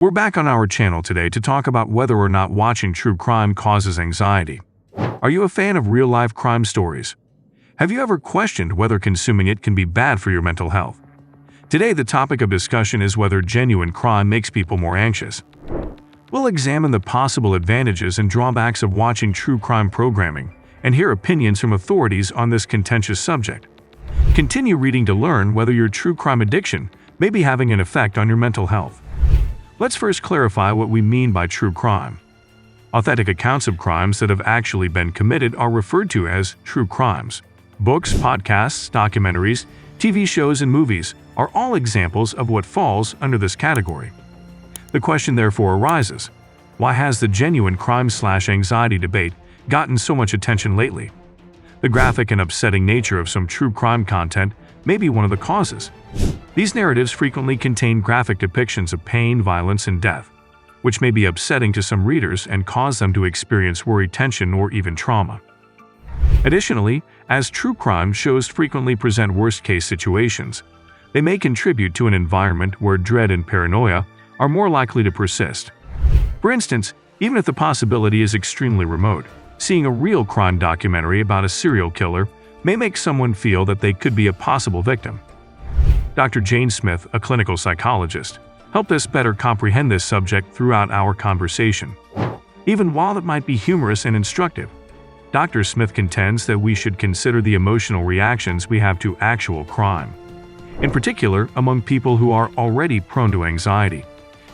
We're back on our channel today to talk about whether or not watching true crime causes anxiety. Are you a fan of real-life crime stories? Have you ever questioned whether consuming it can be bad for your mental health? Today, the topic of discussion is whether genuine crime makes people more anxious. We'll examine the possible advantages and drawbacks of watching true crime programming and hear opinions from authorities on this contentious subject. Continue reading to learn whether your true crime addiction may be having an effect on your mental health. Let's first clarify what we mean by true crime. Authentic accounts of crimes that have actually been committed are referred to as true crimes. Books, podcasts, documentaries, TV shows, and movies are all examples of what falls under this category. The question therefore arises, why has the genuine crime/anxiety debate gotten so much attention lately? The graphic and upsetting nature of some true crime content may be one of the causes. These narratives frequently contain graphic depictions of pain, violence, and death, which may be upsetting to some readers and cause them to experience worry, tension, or even trauma. Additionally, as true crime shows frequently present worst-case situations, they may contribute to an environment where dread and paranoia are more likely to persist. For instance, even if the possibility is extremely remote, seeing a real crime documentary about a serial killer may make someone feel that they could be a possible victim. Dr. Jane Smith, a clinical psychologist, helped us better comprehend this subject throughout our conversation. Even while it might be humorous and instructive, Dr. Smith contends that we should consider the emotional reactions we have to actual crime. In particular, among people who are already prone to anxiety,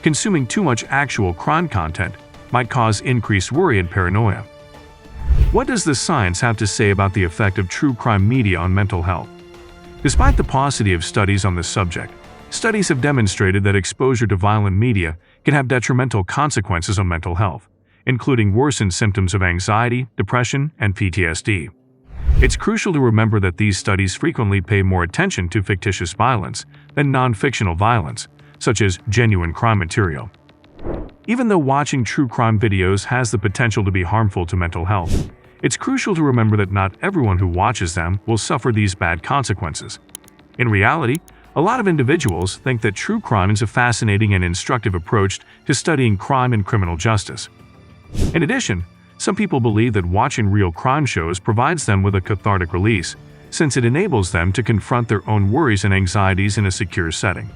consuming too much actual crime content might cause increased worry and paranoia. What does the science have to say about the effect of true crime media on mental health? Despite the paucity of studies on this subject, studies have demonstrated that exposure to violent media can have detrimental consequences on mental health, including worsened symptoms of anxiety, depression, and PTSD. It's crucial to remember that these studies frequently pay more attention to fictitious violence than non-fictional violence, such as genuine crime material. Even though watching true crime videos has the potential to be harmful to mental health, it's crucial to remember that not everyone who watches them will suffer these bad consequences. In reality, a lot of individuals think that true crime is a fascinating and instructive approach to studying crime and criminal justice. In addition, some people believe that watching real crime shows provides them with a cathartic release, since it enables them to confront their own worries and anxieties in a secure setting.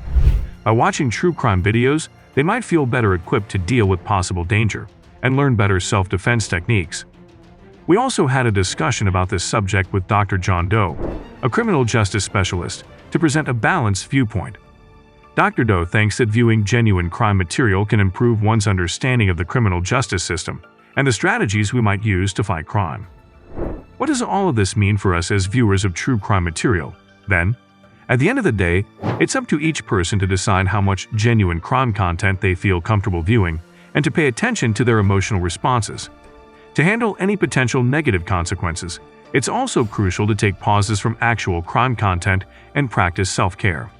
By watching true crime videos, they might feel better equipped to deal with possible danger and learn better self-defense techniques. We also had a discussion about this subject with Dr. John Doe, a criminal justice specialist, to present a balanced viewpoint. Dr. Doe thinks that viewing genuine crime material can improve one's understanding of the criminal justice system and the strategies we might use to fight crime. What does all of this mean for us as viewers of true crime material, then? At the end of the day, it's up to each person to decide how much genuine crime content they feel comfortable viewing and to pay attention to their emotional responses. To handle any potential negative consequences, it's also crucial to take pauses from actual crime content and practice self-care.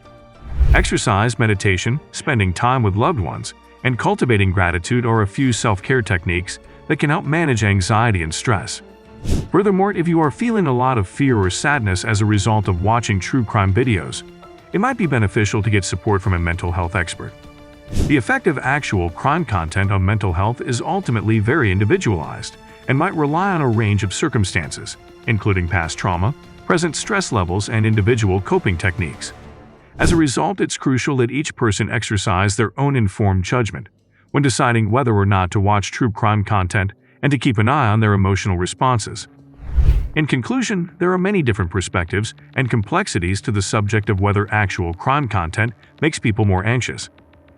Exercise, meditation, spending time with loved ones, and cultivating gratitude are a few self-care techniques that can help manage anxiety and stress. Furthermore, if you are feeling a lot of fear or sadness as a result of watching true crime videos, it might be beneficial to get support from a mental health expert. The effect of actual crime content on mental health is ultimately very individualized and might rely on a range of circumstances, including past trauma, present stress levels, and individual coping techniques. As a result, it's crucial that each person exercise their own informed judgment when deciding whether or not to watch true crime content and to keep an eye on their emotional responses. In conclusion, there are many different perspectives and complexities to the subject of whether actual crime content makes people more anxious.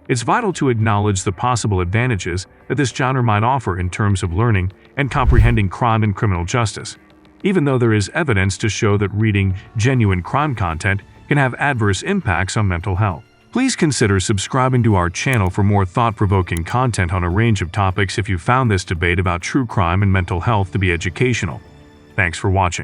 It's vital to acknowledge the possible advantages that this genre might offer in terms of learning and comprehending crime and criminal justice, even though there is evidence to show that reading genuine crime content can have adverse impacts on mental health. Please consider subscribing to our channel for more thought-provoking content on a range of topics if you found this debate about true crime and mental health to be educational. Thanks for watching.